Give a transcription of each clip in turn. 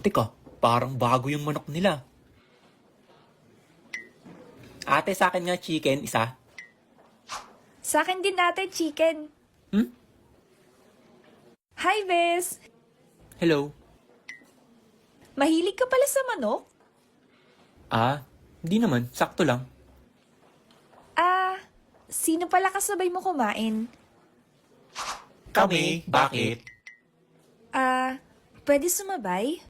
Teka, parang bago yung manok nila. Ate, sa akin nga chicken, isa. Sa akin din ate, chicken. Hmm? Hi, Bes! Hello? Mahilig ka pala sa manok? Hindi naman. Sakto lang. Sino pala kasabay mo kumain? Kami? Bakit? Pwede sumabay?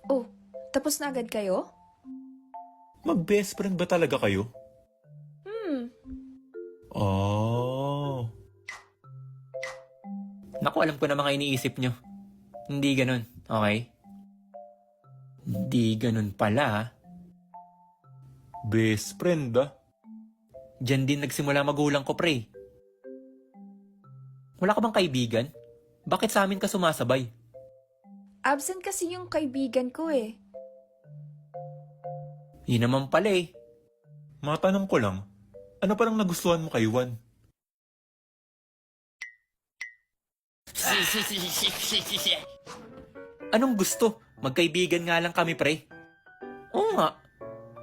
Oh, tapos na agad kayo? Mag-best friend ba talaga kayo? Oh. Naku, alam ko na mga iniisip nyo. Hindi ganun, okay? Hindi ganun pala. Best friend ba? Diyan din nagsimula magulang ko, pre. Wala ka bang kaibigan? Bakit sa amin ka sumasabay? Absent kasi yung kaibigan ko eh. Yun naman pala eh. Matanong ko lang, ano parang nagustuhan mo kay Juan? Anong gusto? Magkaibigan nga lang kami, pre. Oo nga.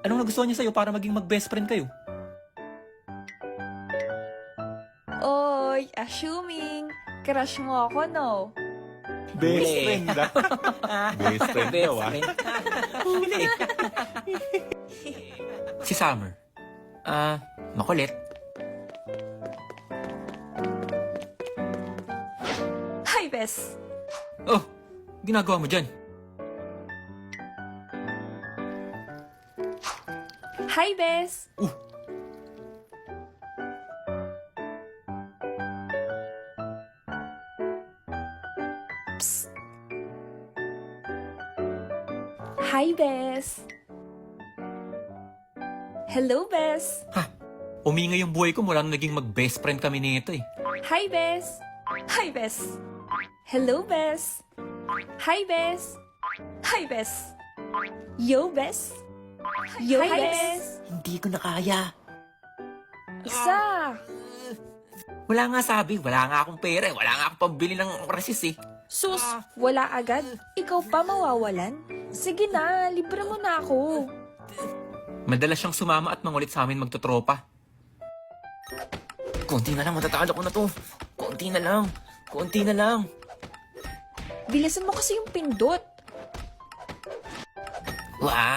Anong nagustuhan niya sa'yo para maging mag-best friend kayo? Oy, assuming, crush mo ako, no? Best Huli. friend ba? Best friend Best daw friend. Huli. Si Summer. Makulit. Hi, Bes! Oh, ginagawa mo dyan? Hi, Bes! Psst! Hi, Bes! Hello, Bes! Umingay yung buhay ko mula nung naging mag-best friend kami nito eh. Hi, Bes! Hi, Bes! Hello, Bes! Hi, Bes! Hi, Bes! Yo, Bes! Yo, Hi, Bes! Hindi ko na kaya. Isa! Wala nga sabi, wala nga akong pera, wala nga akong pambili ng resist eh. Sus, wala agad. Ikaw pa mawawalan. Sige na, libre mo na ako. Madalas siyang sumama at mangulit sa amin magtotropa. Konti na lang, matatalo ko na to. Konti na lang. Konti na lang. Bilisan mo kasi yung pindot. Wow!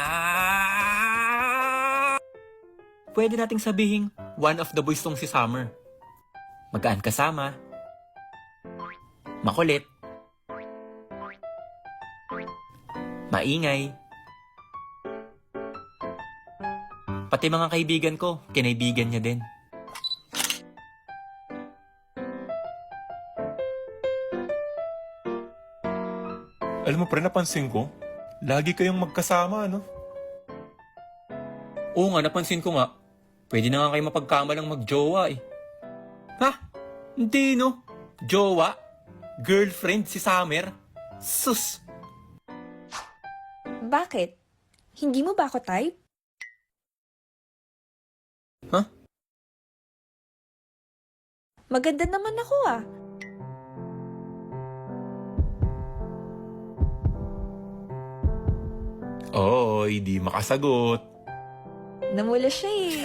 Pwede nating sabihing one of the boys tong si Summer. Magaan kasama. Makulit. Maingay. Pati mga kaibigan ko, kinaibigan niya din. Alam mo pre, napansin ko, lagi kayong magkasama, no? Oo nga, napansin ko nga. Pwede na nga kayo mapagkamalang magjowa eh. Ha? Hindi no? Jowa? Girlfriend si Summer? Sus! Bakit? Hindi mo ba ako type? Ha? Maganda naman ako ah. Oo, hindi makasagot. Namula siya eh.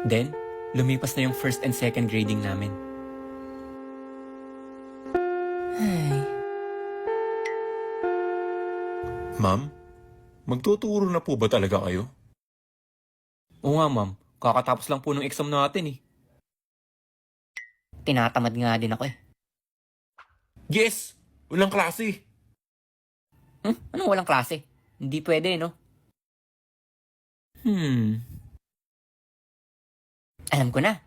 Then, lumipas na yung first and second grading namin. Ay. Ma'am, magtuturo na po ba talaga kayo? Oo nga, ma'am. Kakatapos lang po ng exam natin eh. Tinatamad nga din ako eh. Yes! Walang klase. Anong walang klase? Hindi pwede, no? Alam ko na.